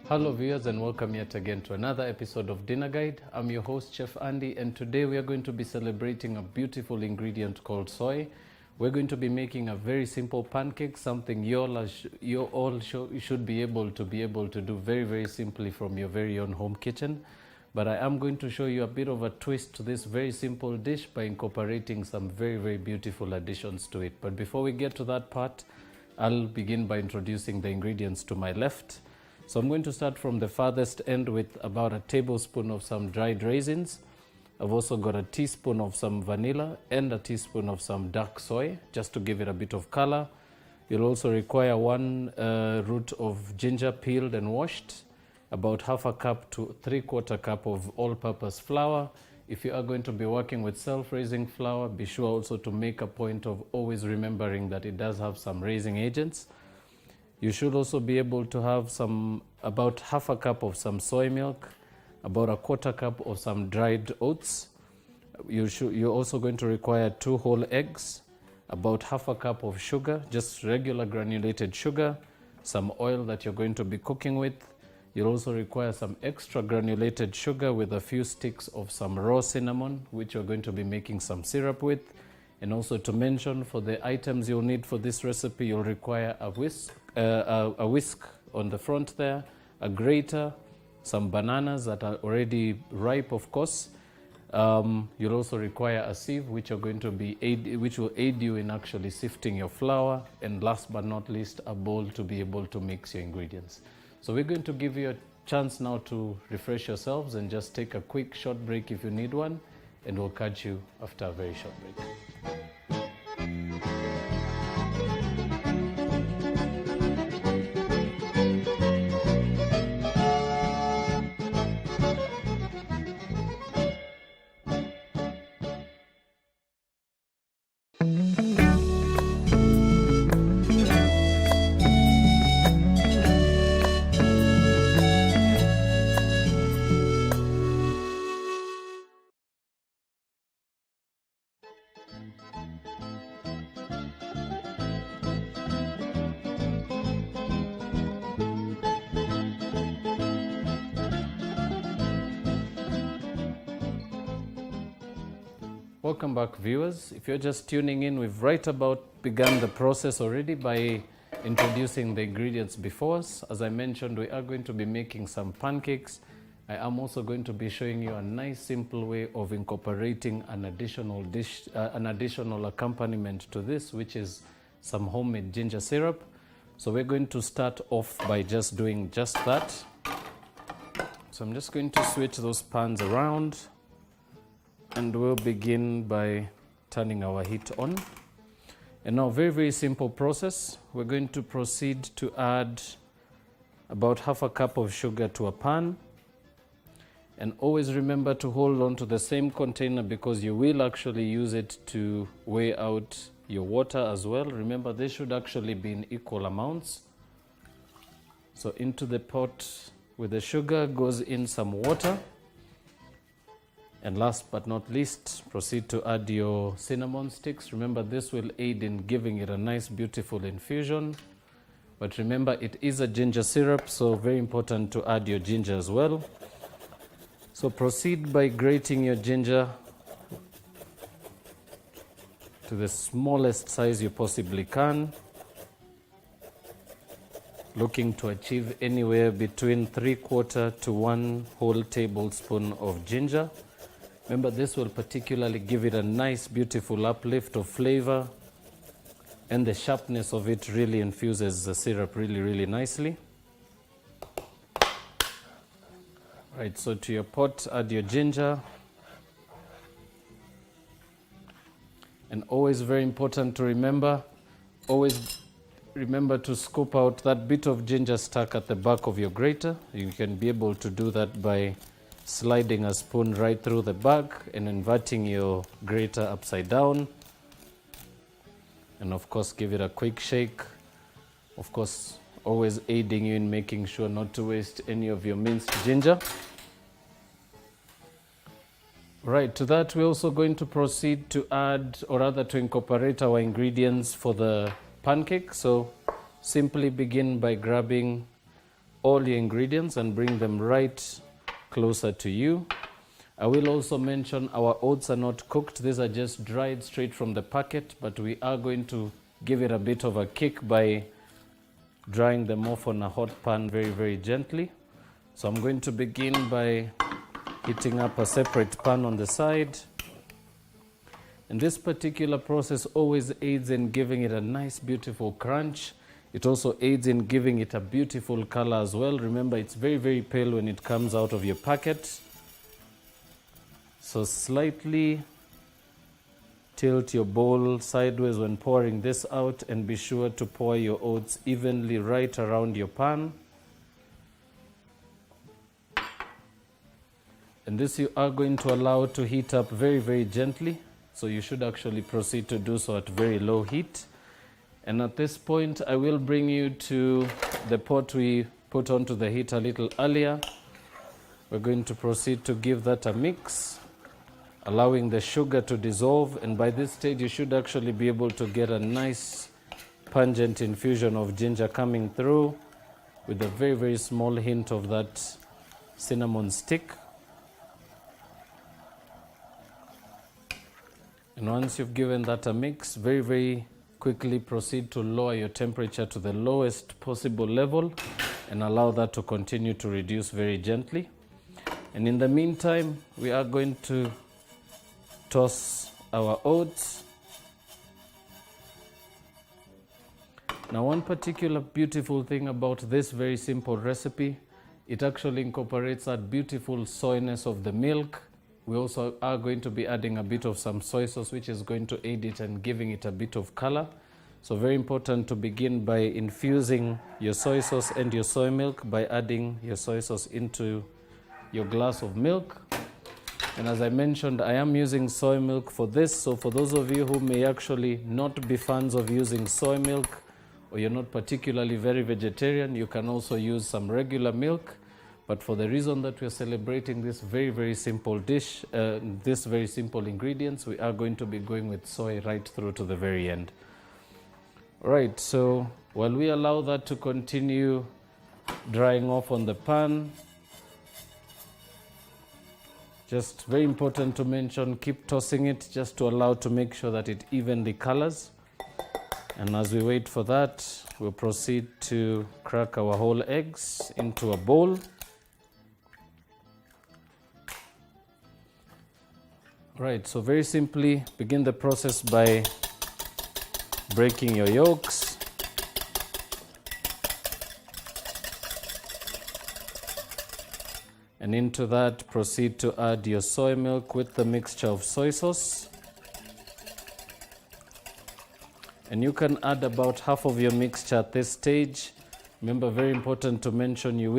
Hello viewers and welcome yet again to another episode of Dinner Guide. I'm your host Chef Andy, and today we are going to be celebrating a beautiful ingredient called soy. We're going to be making a very simple pancake, something you all should be able to do very simply from your very own home kitchen. But I am going to show you a bit of a twist to this very simple dish by incorporating some very beautiful additions to it. But before we get to that part, I'll begin by introducing the ingredients to my left. So I'm going to start from the farthest end with about a tablespoon of some dried raisins. I've also got a teaspoon of some vanilla and a teaspoon of some dark soy, just to give it a bit of color. You'll also require one root of ginger peeled and washed, about half a cup to 3/4 cup of all-purpose flour. If you are going to be working with self-raising flour, be sure also to make a point of always remembering that it does have some raising agents. You should also be able to have about half a cup of some soy milk, about 1/4 cup of some dried oats. You're also going to require 2 whole eggs, about half a cup of sugar, just regular granulated sugar, some oil that you're going to be cooking with. You'll also require some extra granulated sugar with a few sticks of some raw cinnamon, which you're going to be making some syrup with. And also to mention, for the items you'll need for this recipe, you'll require a whisk on the front there, a grater, some bananas that are already ripe, of course. You'll also require a sieve, which will aid you in actually sifting your flour, and last but not least, a bowl to be able to mix your ingredients. So we're going to give you a chance now to refresh yourselves and just take a quick short break if you need one, and we'll catch you after a very short break. Welcome back, viewers. If you're just tuning in, we've right about begun the process already by introducing the ingredients before us. As I mentioned, we are going to be making some pancakes. I am also going to be showing you a nice simple way of incorporating an additional dish, an additional accompaniment to this, which is some homemade ginger syrup. So we're going to start off by just doing just that. So I'm just going to switch those pans around, and we'll begin by turning our heat on. And now, very simple process. We're going to proceed to add about half a cup of sugar to a pan. And always remember to hold on to the same container, because you will actually use it to weigh out your water as well. Remember, this should actually be in equal amounts. So into the pot with the sugar goes in some water. And last but not least, proceed to add your cinnamon sticks. Remember, this will aid in giving it a nice, beautiful infusion. But remember, it is a ginger syrup, so very important to add your ginger as well. So proceed by grating your ginger to the smallest size you possibly can, looking to achieve anywhere between 3/4 to 1 whole tablespoon of ginger. Remember, this will particularly give it a nice, beautiful uplift of flavor, and the sharpness of it really infuses the syrup really nicely. Right, so to your pot, add your ginger. And always very important to remember, always remember to scoop out that bit of ginger stuck at the back of your grater. You can be able to do that by sliding a spoon right through the back and inverting your grater upside down. And of course, give it a quick shake. Of course, always aiding you in making sure not to waste any of your minced ginger. Right, to that we're also going to proceed to add, or rather to incorporate our ingredients for the pancake. So simply begin by grabbing all your ingredients and bring them right closer to you. I will also mention our oats are not cooked. These are just dried straight from the packet, but we are going to give it a bit of a kick by drying them off on a hot pan very, very gently. So I'm going to begin by heating up a separate pan on the side. And this particular process always aids in giving it a nice, beautiful crunch. It also aids in giving it a beautiful color as well. Remember, it's very, very pale when it comes out of your packet. So slightly tilt your bowl sideways when pouring this out, and be sure to pour your oats evenly right around your pan. And this you are going to allow to heat up very, very gently. So you should actually proceed to do so at very low heat. And at this point, I will bring you to the pot we put onto the heat a little earlier. We're going to proceed to give that a mix, allowing the sugar to dissolve. And by this stage, you should actually be able to get a nice pungent infusion of ginger coming through with a very, very small hint of that cinnamon stick. And once you've given that a mix, very, very quickly proceed to lower your temperature to the lowest possible level and allow that to continue to reduce very gently. And in the meantime, we are going to toss our oats. Now, one particular beautiful thing about this very simple recipe, it actually incorporates that beautiful soyness of the milk. We also are going to be adding a bit of some soy sauce, which is going to aid it and giving it a bit of color. So very important to begin by infusing your soy sauce and your soy milk by adding your soy sauce into your glass of milk. And as I mentioned, I am using soy milk for this. So for those of you who may actually not be fans of using soy milk, or you're not particularly very vegetarian, you can also use some regular milk. But for the reason that we're celebrating this very, very simple dish, this very simple ingredients, we are going to be going with soy right through to the very end. All right, so while we allow that to continue drying off on the pan, just very important to mention, keep tossing it just to allow to make sure that it evenly colors. And as we wait for that, we'll proceed to crack our whole eggs into a bowl. Right, so very simply begin the process by breaking your yolks. And into that, proceed to add your soy milk with the mixture of soy sauce. And you can add about half of your mixture at this stage. Remember, very important to mention, you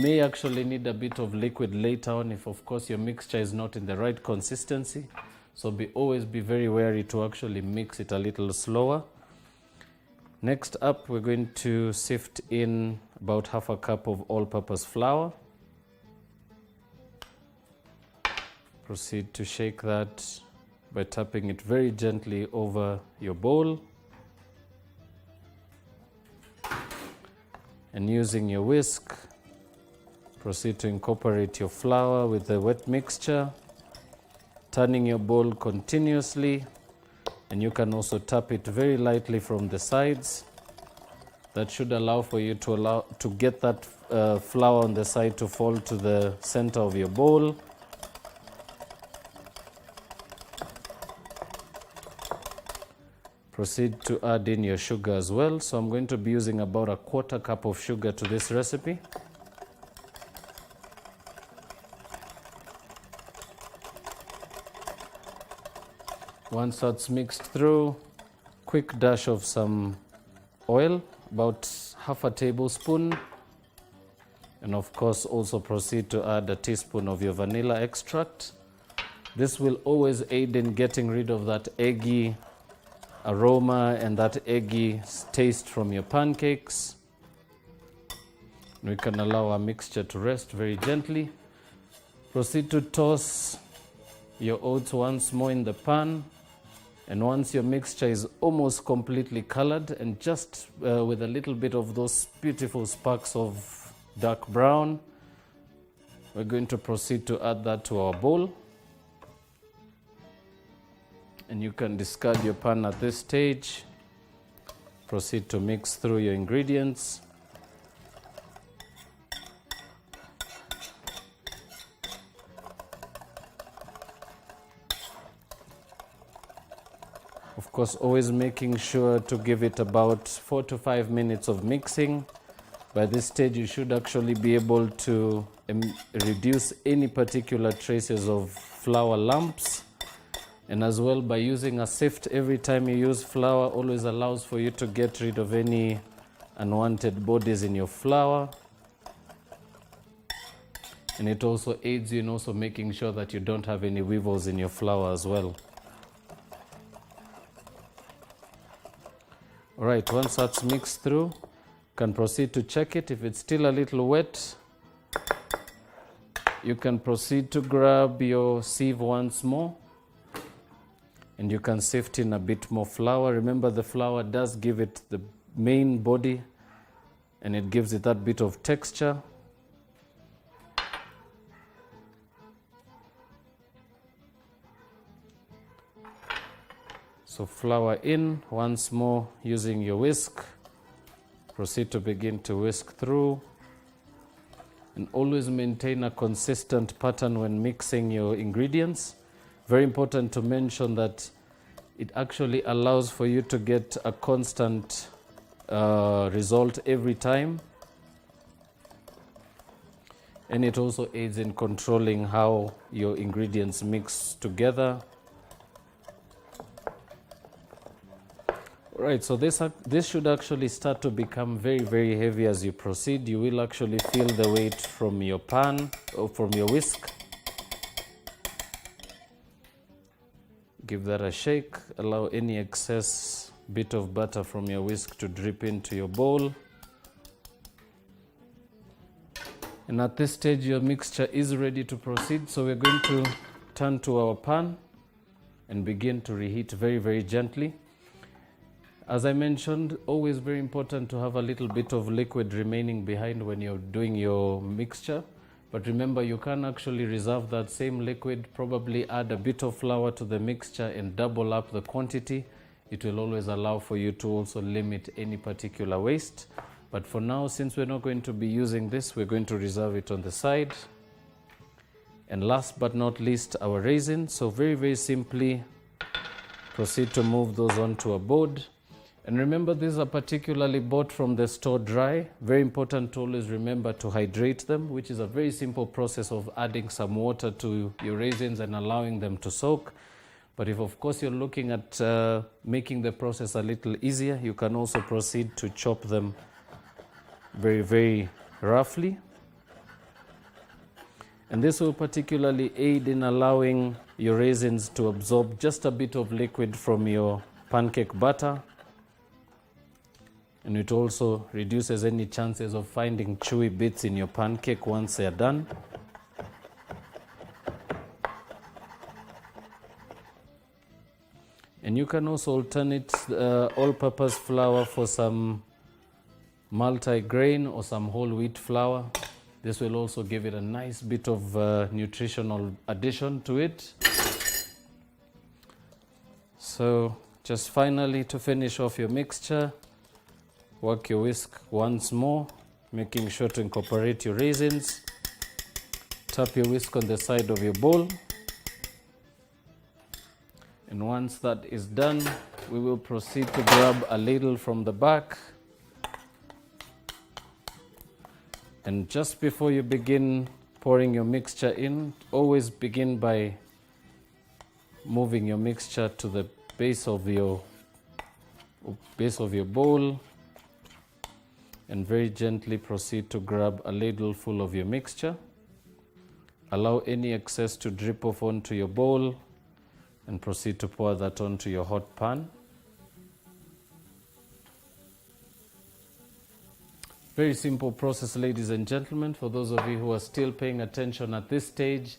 may actually need a bit of liquid later on if, of course, your mixture is not in the right consistency. So always be very wary to actually mix it a little slower. Next up, we're going to sift in about half a cup of all-purpose flour. Proceed to shake that by tapping it very gently over your bowl. And using your whisk, proceed to incorporate your flour with the wet mixture, turning your bowl continuously, and you can also tap it very lightly from the sides. That should allow for you to get that flour on the side to fall to the center of your bowl. Proceed to add in your sugar as well. So I'm going to be using about 1/4 cup of sugar to this recipe. Once that's mixed through, quick dash of some oil, about 1/2 tablespoon. And of course, also proceed to add a teaspoon of your vanilla extract. This will always aid in getting rid of that eggy aroma and that eggy taste from your pancakes. We can allow our mixture to rest very gently. Proceed to toss your oats once more in the pan. And once your mixture is almost completely colored and just with a little bit of those beautiful sparks of dark brown, we're going to proceed to add that to our bowl. And you can discard your pan at this stage. Proceed to mix through your ingredients. Of course, always making sure to give it about 4 to 5 minutes of mixing. By this stage, you should actually be able to reduce any particular traces of flour lumps. And as well, by using a sift every time you use flour, always allows for you to get rid of any unwanted bodies in your flour. And it also aids you in also making sure that you don't have any weevils in your flour as well. Alright, once that's mixed through, you can proceed to check it. If it's still a little wet, you can proceed to grab your sieve once more. And you can sift in a bit more flour. Remember, the flour does give it the main body and it gives it that bit of texture. So flour in once more using your whisk. Proceed to begin to whisk through. And always maintain a consistent pattern when mixing your ingredients. Very important to mention that it actually allows for you to get a constant result every time. And it also aids in controlling how your ingredients mix together. Right, so this should actually start to become very, very heavy as you proceed. You will actually feel the weight from your pan or from your whisk. Give that a shake. Allow any excess bit of butter from your whisk to drip into your bowl. And at this stage, your mixture is ready to proceed. So we're going to turn to our pan and begin to reheat very, very gently. As I mentioned, always very important to have a little bit of liquid remaining behind when you're doing your mixture. But remember, you can actually reserve that same liquid, probably add a bit of flour to the mixture and double up the quantity. It will always allow for you to also limit any particular waste. But for now, since we're not going to be using this, we're going to reserve it on the side. And last but not least, our raisins. So very, very simply, proceed to move those onto a board. And remember, these are particularly bought from the store dry. Very important to always remember to hydrate them, which is a very simple process of adding some water to your raisins and allowing them to soak. But if, of course, you're looking at making the process a little easier, you can also proceed to chop them very, very roughly. And this will particularly aid in allowing your raisins to absorb just a bit of liquid from your pancake batter. And it also reduces any chances of finding chewy bits in your pancake once they're done. And you can also alternate all-purpose flour for some multi-grain or some whole wheat flour. This will also give it a nice bit of nutritional addition to it. So just finally, to finish off your mixture, work your whisk once more, making sure to incorporate your raisins. Tap your whisk on the side of your bowl. And once that is done, we will proceed to grab a ladle from the back. And just before you begin pouring your mixture in, always begin by moving your mixture to the base of your bowl. And very gently proceed to grab a ladle full of your mixture. Allow any excess to drip off onto your bowl and proceed to pour that onto your hot pan. Very simple process, ladies and gentlemen. For those of you who are still paying attention at this stage,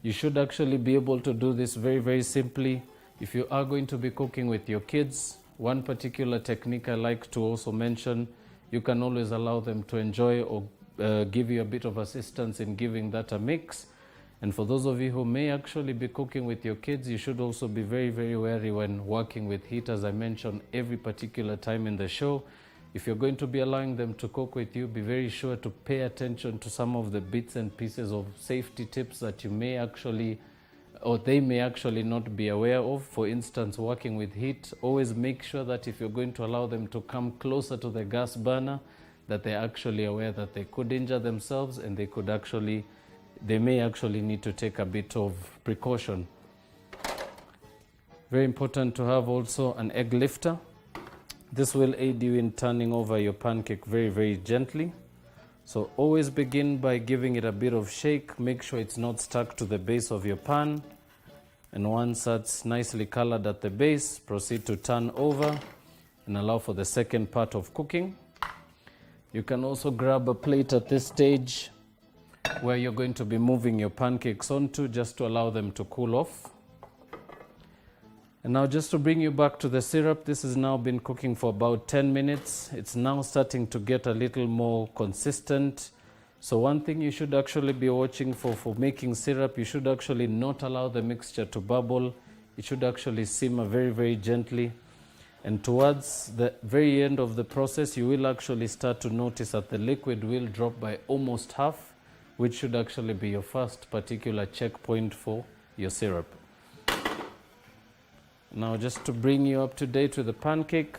you should actually be able to do this very, very simply. If you are going to be cooking with your kids, one particular technique I like to also mention, you can always allow them to enjoy or give you a bit of assistance in giving that a mix. And for those of you who may actually be cooking with your kids, you should also be very, very wary when working with heat, as I mentioned every particular time in the show. If you're going to be allowing them to cook with you, be very sure to pay attention to some of the bits and pieces of safety tips that you may actually, or they may actually not be aware of. For instance, working with heat, always make sure that if you're going to allow them to come closer to the gas burner, that they're actually aware that they could injure themselves and they may actually need to take a bit of precaution. Very important to have also an egg lifter. This will aid you in turning over your pancake very, very gently. So always begin by giving it a bit of shake. Make sure it's not stuck to the base of your pan. And once that's nicely colored at the base, proceed to turn over and allow for the second part of cooking. You can also grab a plate at this stage where you're going to be moving your pancakes onto, just to allow them to cool off. And now just to bring you back to the syrup, this has now been cooking for about 10 minutes. It's now starting to get a little more consistent. So one thing you should actually be watching for making syrup, you should actually not allow the mixture to bubble. It should actually simmer very, very gently. And towards the very end of the process, you will actually start to notice that the liquid will drop by almost half, which should actually be your first particular checkpoint for your syrup. Now, just to bring you up to date with the pancake,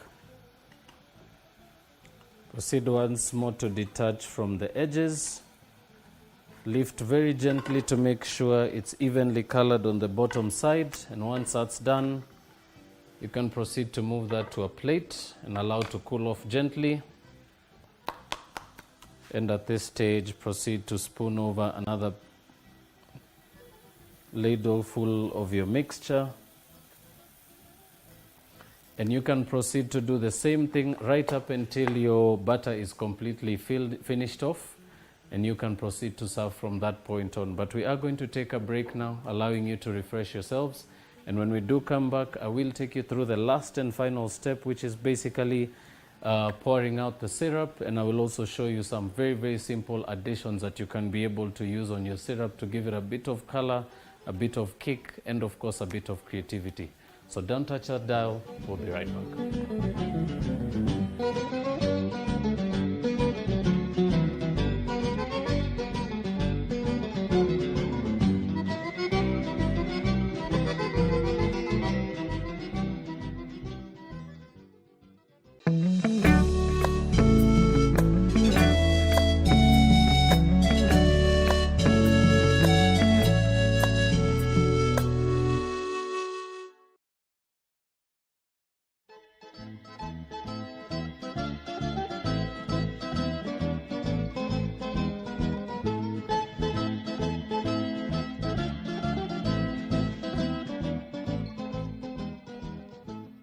proceed once more to detach from the edges. Lift very gently to make sure it's evenly colored on the bottom side. And once that's done, you can proceed to move that to a plate and allow to cool off gently. And at this stage, proceed to spoon over another ladle full of your mixture. And you can proceed to do the same thing right up until your batter is completely finished off. And you can proceed to serve from that point on. But we are going to take a break now, allowing you to refresh yourselves. And when we do come back, I will take you through the last and final step, which is basically pouring out the syrup, and I will also show you some very, very simple additions that you can be able to use on your syrup to give it a bit of color, a bit of kick, and of course a bit of creativity. So don't touch that dial. We'll be right back.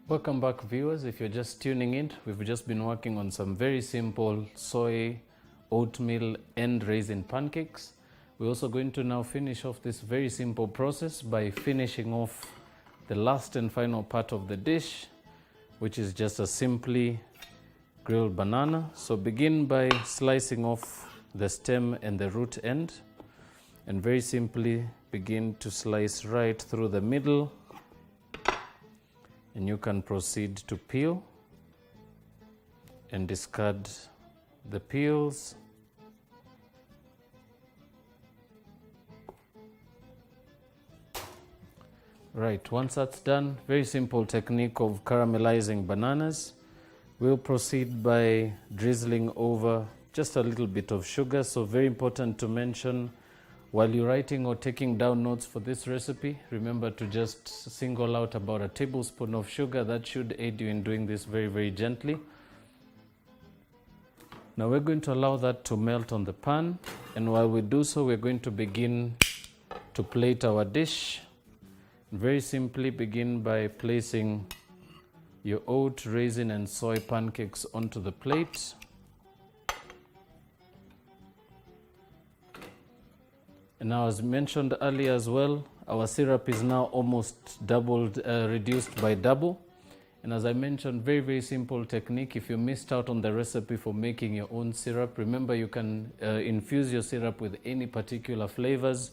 Welcome back, viewers. If you're just tuning in, we've just been working on some very simple soy, oatmeal and raisin pancakes. We're also going to now finish off this very simple process by finishing off the last and final part of the dish, which is just a simply grilled banana. So begin by slicing off the stem and the root end, and very simply begin to slice right through the middle. And you can proceed to peel and discard the peels. Right, once that's done, very simple technique of caramelizing bananas. We'll proceed by drizzling over just a little bit of sugar. So very important to mention, while you're writing or taking down notes for this recipe, remember to just single out about a tablespoon of sugar. That should aid you in doing this very, very gently. Now we're going to allow that to melt on the pan, and while we do so, we're going to begin to plate our dish. Very simply begin by placing your oat, raisin and soy pancakes onto the plate. And now, as mentioned earlier as well, our syrup is now almost doubled, reduced by double. And as I mentioned, very, very simple technique. If you missed out on the recipe for making your own syrup, remember you can infuse your syrup with any particular flavors.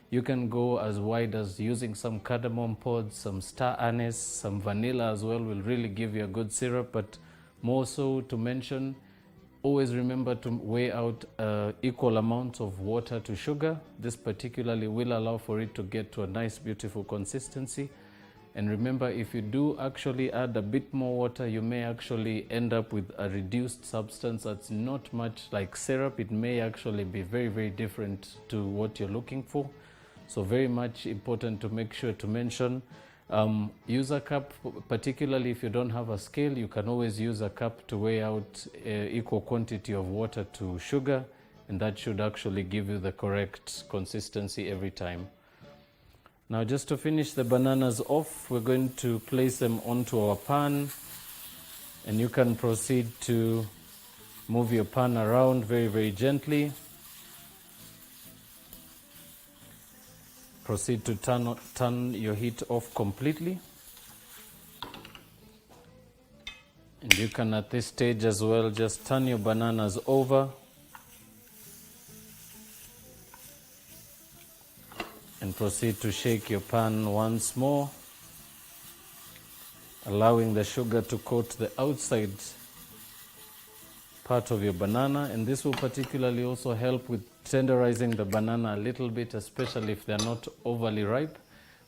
You can go as wide as using some cardamom pods, some star anise, some vanilla as well will really give you a good syrup. But more so to mention, always remember to weigh out equal amounts of water to sugar. This particularly will allow for it to get to a nice, beautiful consistency. And remember, if you do actually add a bit more water, you may actually end up with a reduced substance that's not much like syrup. It may actually be very, very different to what you're looking for. So very much important to make sure to mention. Use a cup, particularly if you don't have a scale, you can always use a cup to weigh out equal quantity of water to sugar, and that should actually give you the correct consistency every time. Now, just to finish the bananas off, we're going to place them onto our pan, and you can proceed to move your pan around very, very gently. Proceed to turn your heat off completely. And you can at this stage as well just turn your bananas over and proceed to shake your pan once more, allowing the sugar to coat the outside part of your banana. And this will particularly also help with tenderizing the banana a little bit, especially if they're not overly ripe.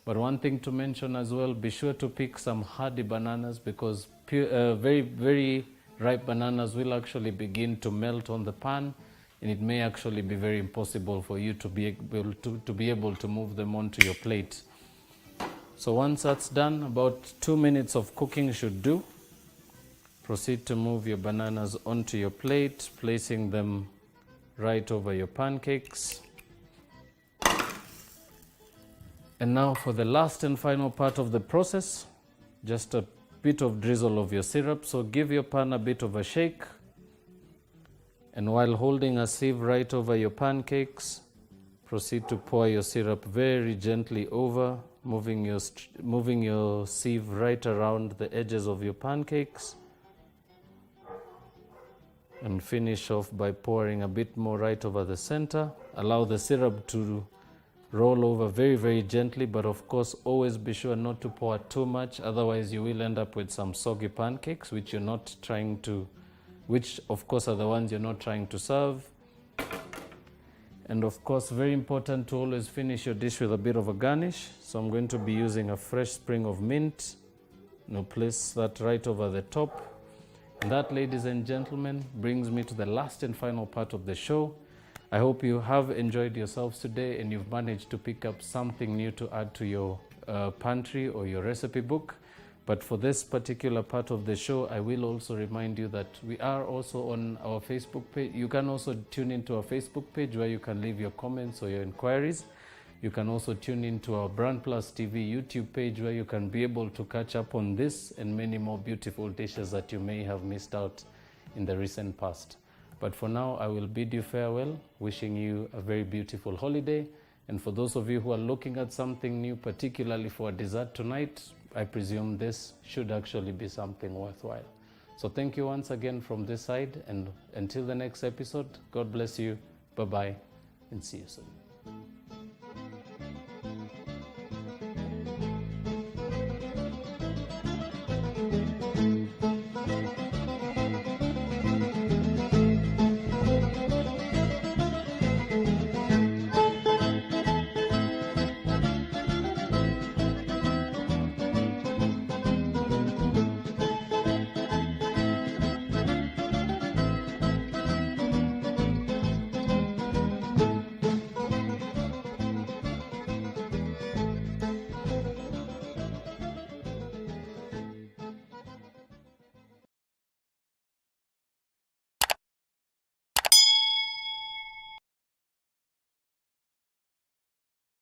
But one thing to mention as well, be sure to pick some hardy bananas, because very, very ripe bananas will actually begin to melt on the pan, and it may actually be very impossible for you to be able to move them onto your plate. So once that's done, about 2 minutes of cooking should do. Proceed to move your bananas onto your plate, placing them right over your pancakes. And now for the last and final part of the process, just a bit of drizzle of your syrup. So give your pan a bit of a shake. And while holding a sieve right over your pancakes, proceed to pour your syrup very gently over, moving your sieve right around the edges of your pancakes. And finish off by pouring a bit more right over the center. Allow the syrup to roll over very, very gently, but of course always be sure not to pour too much, otherwise you will end up with some soggy pancakes, which of course are the ones you're not trying to serve. And of course, very important to always finish your dish with a bit of a garnish. So I'm going to be using a fresh sprig of mint. Now place that right over the top. And that, ladies and gentlemen, brings me to the last and final part of the show. I hope you have enjoyed yourselves today and you've managed to pick up something new to add to your pantry or your recipe book. But for this particular part of the show, I will also remind you that we are also on our Facebook page. You can also tune into our Facebook page where you can leave your comments or your inquiries. You can also tune into our BrandPlus TV YouTube page where you can be able to catch up on this and many more beautiful dishes that you may have missed out in the recent past. But for now, I will bid you farewell, wishing you a very beautiful holiday. And for those of you who are looking at something new, particularly for a dessert tonight, I presume this should actually be something worthwhile. So thank you once again from this side, and until the next episode, God bless you, bye-bye, and see you soon.